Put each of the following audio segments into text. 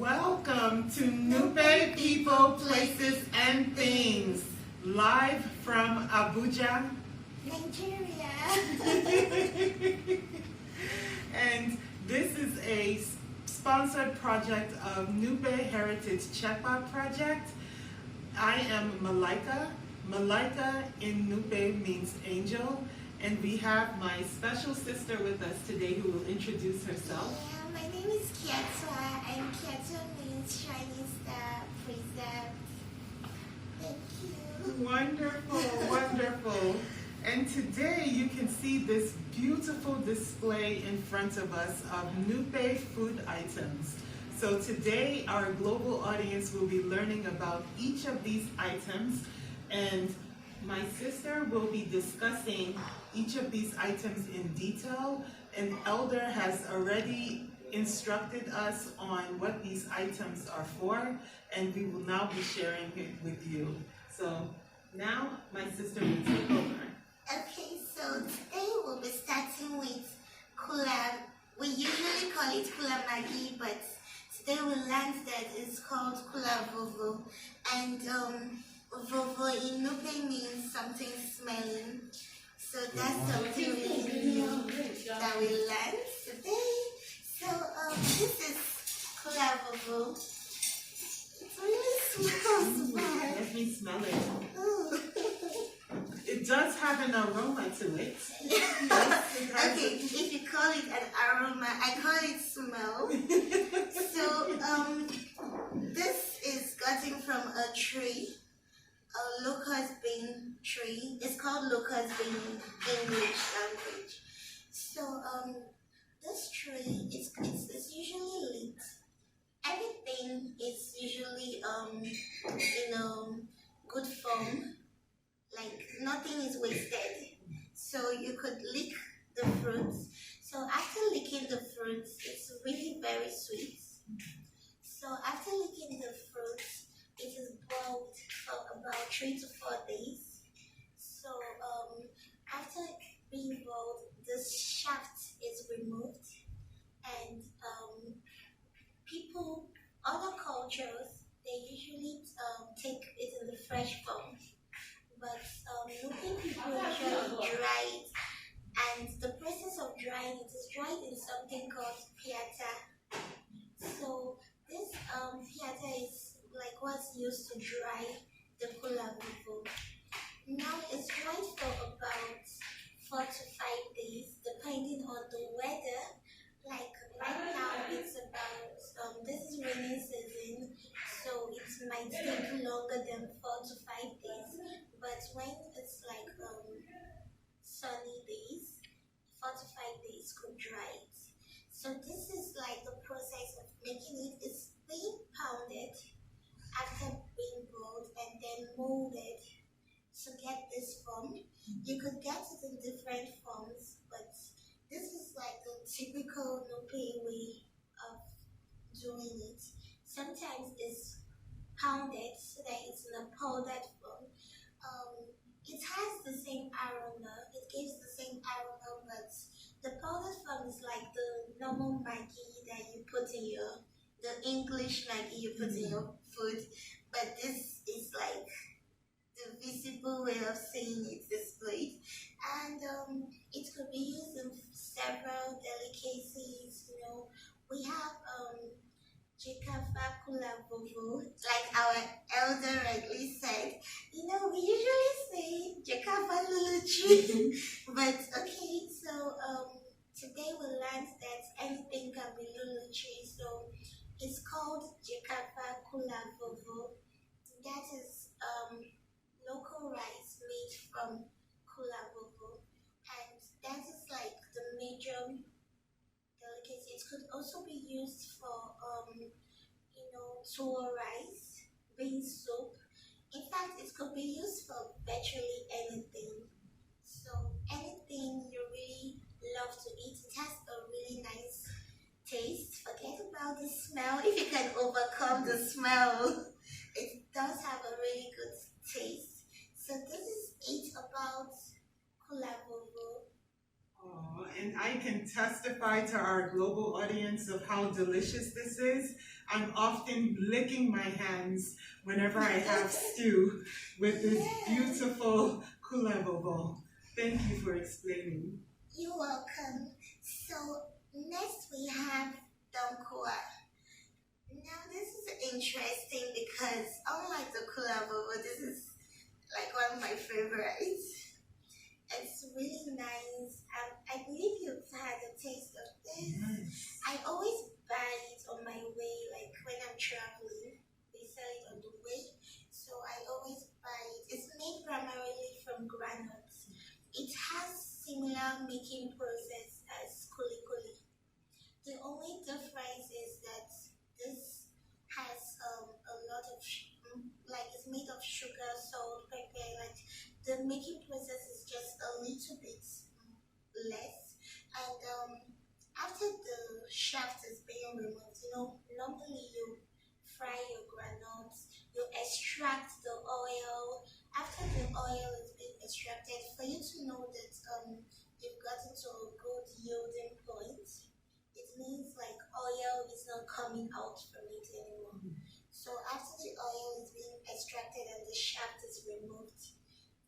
Welcome to Nupe People, Places, and Things, live from Abuja, Nigeria. And this is a sponsored project of Nupe Heritage Checkbox Project. I am Malaika. Malaika in Nupe means angel. And we have my special sister with us today who will introduce herself. Yeah, my name is Kiatswa, and Kiatswa means shining star, preserved. Thank you. Wonderful, wonderful. And today you can see this beautiful display in front of us of Nupe food items. So today our global audience will be learning about each of these items, and my sister will be discussing each of these items in detail. An elder has already instructed us on what these items are for, and we will now be sharing it with you. So now my sister will take over. Okay, so today we'll be starting with Kula. We usually call it Kula Maggi, but today we learned that it's called Kula Vovo. And Vovo in Nupe means something smelling. So that's something really new that we learned today. So this is Kula Vovo. It really smells bad. Let me smell it. Ooh. It does have an aroma to it. Okay, if you call it an aroma, I call it smell. So this is gotten from a tree, a locust bean tree. It's called locust bean in English language. So this tree it's usually lit. Everything is usually in good form. Like nothing is wasted. So you could lick the fruits. So after licking the fruits, it's really very sweet. So after licking the fruits, it is boiled for about 3 to 4 days. So after being boiled, the shaft is removed, and other cultures, they usually take it in the fresh form. But Nupe people usually dry it, and the process of drying it is dried in something called piata. So this piata is like what's used to dry the kula before. Now it's dried for about 4 to 5 days, depending on the weather. Like right now, it's about this is rainy season, so it might take longer than 4 to 5 days. But when it's like sunny days, 4 to 5 days could dry it. So this is like the process of making it. It's being pounded after being boiled and then molded to get this form. You could get it in different forms, but this is like the typical Nupe way of doing it. Sometimes it's pounded so that it's in a powdered form. It has the same aroma, it gives the same aroma, but the powdered form is like the normal Maggi that you put in the English Maggi you put in your food, but this is like the visible way of seeing it displayed. And it could be used in several delicacies. We have Jikafa Kula Vovo, like our elder rightly said. We usually say Jikafa Luluchi, but okay, so today we learned that anything can be Luluchi, so it's called Jikafa Kula Vovo. That is local rice made from Kula Vovo, and that is like the major delicacy. It could also be used for tuwo rice, bean soup. In fact, it could be used for virtually anything. So anything you really love to eat, it has a really nice taste. Forget about the smell. If you can overcome the smell, it does have a really good taste. So this is it about Kula Vovo. Oh, and I can testify to our global audience of how delicious this is. I'm often licking my hands whenever I have stew with this beautiful kulebobo. Thank you for explaining. You're welcome. So next we have Donkua. Now this is interesting because unlike the kulebobo, this is like one of my favorites. It's really nice. I believe you've had a taste of this. Yes. I always buy it on my way, like when I'm traveling. They sell it on the way, so I always buy it. It's made primarily from granules. It has similar making process as kuli kuli. The only difference is that this has a lot of like it's made of sugar, salt, pepper. Like the making process is just a little bit less, and after the shaft is being removed, normally you fry your granules, you extract the oil. After the oil is being extracted, for you to know that you've gotten to a good yielding point, it means like oil is not coming out from it anymore. So after the oil is being extracted and the shaft is removed,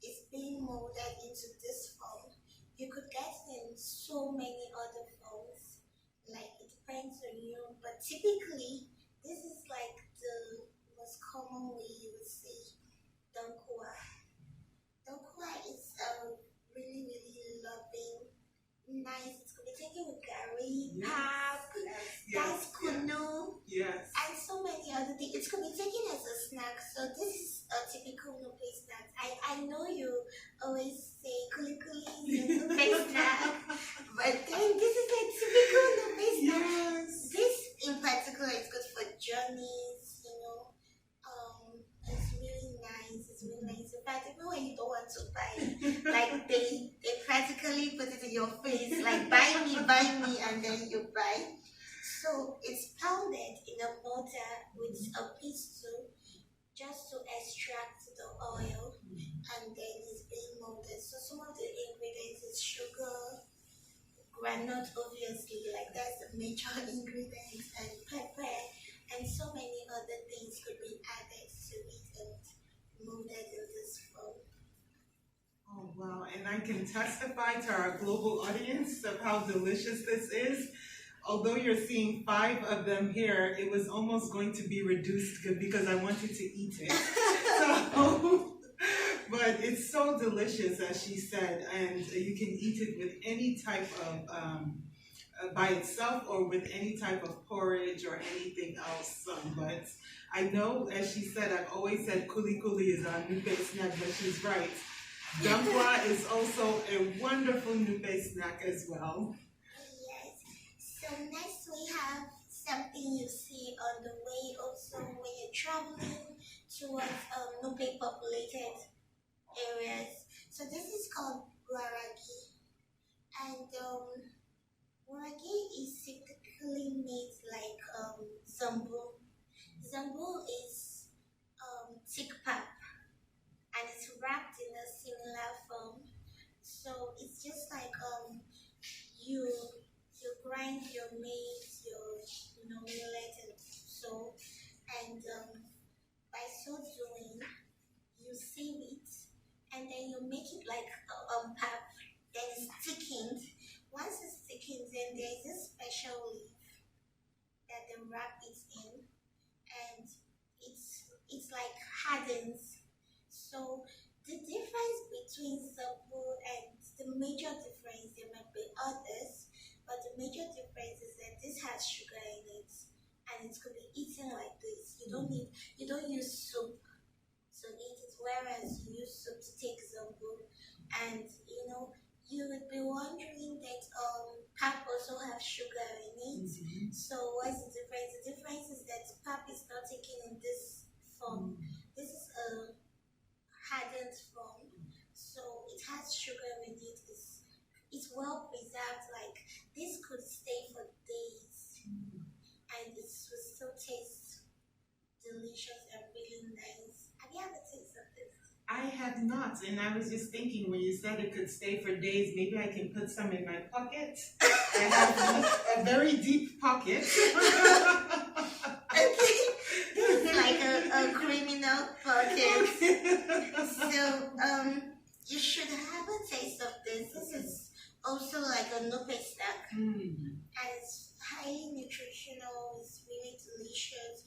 it's being molded into this form. You could get it in so many other forms, like it depends on you, but typically this is like the most common way you would see Donkua. Donkua is really, really loving, nice. It's going to be taken with curry, pap, that's kunu, and so many other things. It's going to be taken as a snack. So this is a typical Nupe snack. I know you always say kuli kuli is a Nupe snack, but then this is a typical Nupe snack. Yes. This in particular is good for journeys, it's really nice. It's really nice. In fact, even when you don't want to buy it, like they practically put it in your face, like buy me, and then you buy. So it's pounded in a mortar with a pestle just to extract the oil, and then it's being molded. So some of the ingredients is sugar, granite, obviously, like that's the major ingredients, and pepper, and so many other things could be added to it and molded in this form. Oh, wow. And I can testify to our global audience of how delicious this is. Although you're seeing 5 of them here, it was almost going to be reduced because I wanted to eat it. So, but it's so delicious, as she said, and you can eat it with any type of, by itself or with any type of porridge or anything else. But I know, as she said, I've always said kuli kuli is our Nupe snack, but she's right. Dampwa is also a wonderful Nupe snack as well. So next we have something you see on the way also when you're traveling towards Nupe populated areas. So this is called waragi, and waragi is typically made like zambu. Zambu is thick pap, and it's wrapped in a similar form. So it's just like you grind your maize, your millet, and so, and by so doing, you sieve it, and then you make it like pap. Then it's thickened. Once it's thickened, then there's this special leaf that they wrap it in, and it's like hardens. So the difference between zambu and the major difference, there might be others, but the major difference is that this has sugar in it, and it could be eaten like this. You don't use soup to eat it, whereas you use soup to take zambu. And you would be wondering that pap also have sugar in it. So what's the difference? The difference is that pap is not taken in this form. This is a hardened form, so it has sugar in it. It's well preserved. Like this could stay for days, and it will still taste delicious and really nice. Have you ever tasted this? I have not, and I was just thinking when you said it could stay for days, maybe I can put some in my pocket. I have a very deep pocket. Okay, should have a taste of this. This is also like a Nupe snack. And it's highly nutritional, it's really delicious.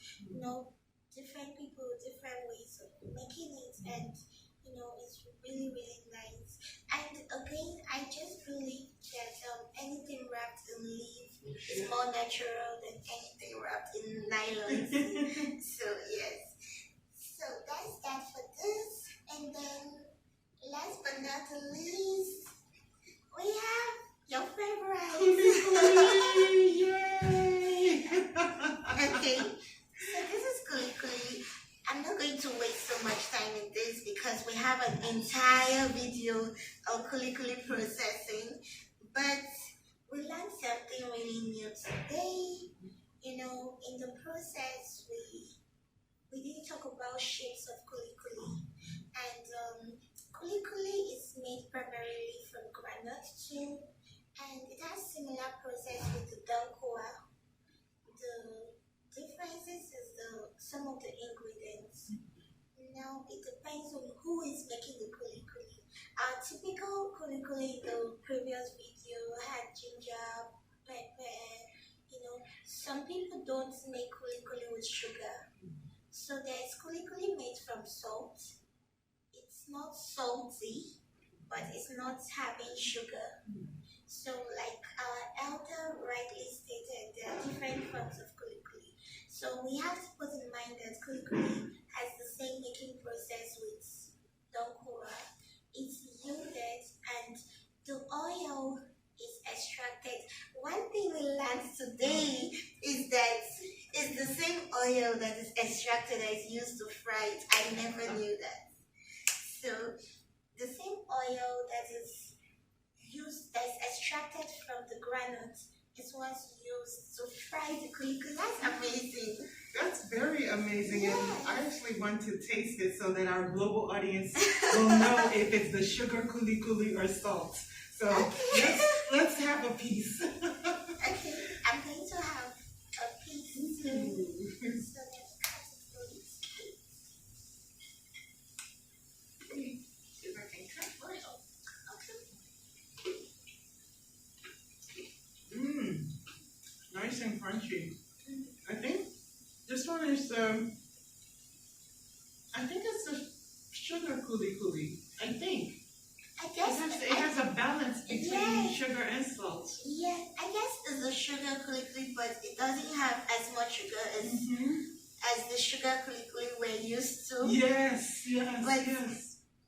Different people, different ways of making it, and it's really, really nice. And again, I just believe that anything wrapped in leaf is more natural than anything wrapped in nylon. So yes. So that's that for this. And then last but not the least, we have your favorite. Yay! Okay, so this is kuli kuli. I'm not going to waste so much time in this because we have an entire video of kuli kuli processing. But we learned something really new today. In the process, we didn't talk about shapes of kuli kuli. And kuli kuli is made primarily from granite too, and it has similar process with the dankoa. The differences is some of the ingredients. Now it depends on who is making the kuli kuli. Our typical kuli kuli in the previous video had ginger, pepper. Some people don't make kuli kuli with sugar. So there's kuli kuli made from salt. It's not salty, but it's not having sugar. So like our elder rightly stated, there are different forms of kuli kuli. So we have to put in mind that kuli kuli has the same making process with dankoa. It's yielded and the oil is extracted. One thing we learned today is that it's the same oil that is extracted that is used to fry it. I never knew that. So the same oil that is extracted from the granite is what's used to fry the kuli kuli. That's amazing. That's very amazing, Yes. and I actually want to taste it so that our global audience will know if it's the sugar kuli kuli or salt. So Okay. let's have a piece. Okay, I'm going to have a piece too. So let's cut it please. If I can cut right up. Okay. Nice and crunchy. I think this one is I think it's the sugar kuli kuli. I think. I guess it has a balance between Yeah. sugar and salt. Yeah, I guess it's a sugar kuli kuli, but it doesn't have as much sugar as the sugar kuli kuli we're used to. Yes. But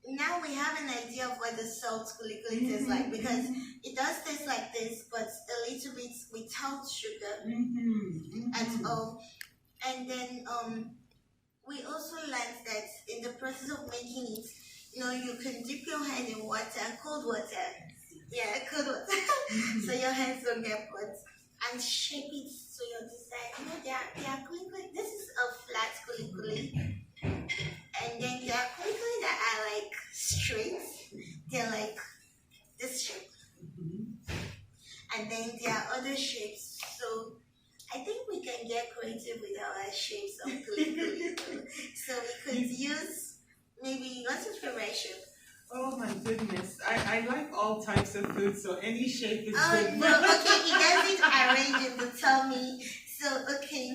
now we have an idea of what the salt kuli kuli tastes like, because it does taste like this, but a little bit without sugar at all. And then we also learned that in the process of making it, you can dip your hand in water, cold water. Yeah, cold water. So your hands don't get burnt, and shape it to your design. They are kuli kuli. This is a flat kuli kuli. And then there are kuli kuli that are like straight. They're like this shape. And then there are other shapes. So I think we can get creative with our shapes of kuli kuli. So we could use maybe, what's your favorite shape? Oh my goodness. I like all types of food, so any shape is Oh good. no, okay, it doesn't arrange in the tummy. So okay.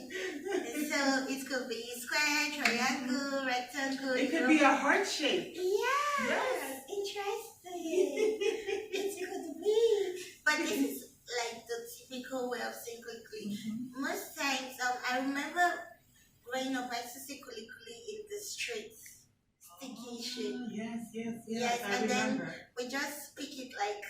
So it could be square, triangle, rectangle. It could be a heart shape. Yeah. Yes. Interesting. It could be. But this is like the typical way of saying kuli kuli. Most times, I remember growing up, I used to see kuli kuli in the streets. Sticky shape. Yes, I and remember. then we just pick it like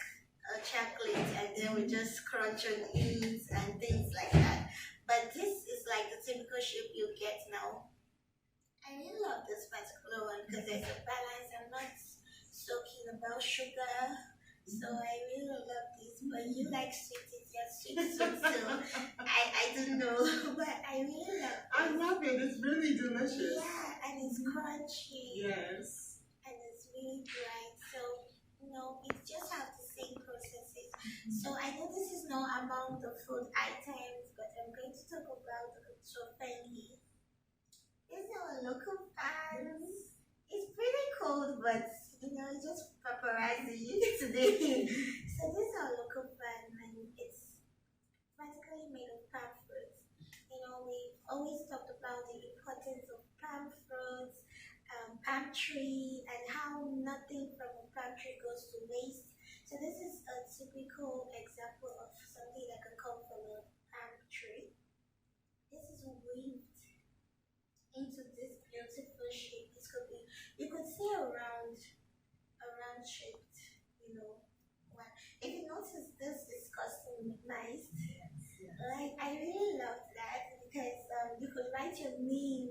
a chocolate, and then we just crunch on it and things like that. But this is like the typical shape you get now. I really love this particular one because there's a balance. I'm not so keen about sugar, so I really love this. But you like sweet, it's your sweet, so I don't know, but I really love it. I love it. It's really delicious. Yeah, and it's crunchy. Yes. And it's really bright. So, it just have the same processes. So I know this is not among the food items, but I'm going to talk about the tofengi. It's our local pans. It's pretty cold, but just paparazzi today. So this is our local brand, and it's practically made of palm fruits. We always talked about the importance of palm fruits, palm tree, and how nothing from a palm tree goes to waste. So this is a typical example of something that can come from a palm tree. This is weaved into this beautiful shape. This could be, you could see a round shaped, one. If you notice, this is customized. Like, I really love that because you could write your name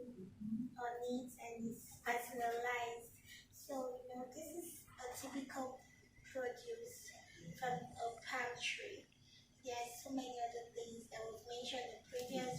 on it and it's personalized. So, this is a typical produce from a palm tree. There's so many other things that was mentioned in the previous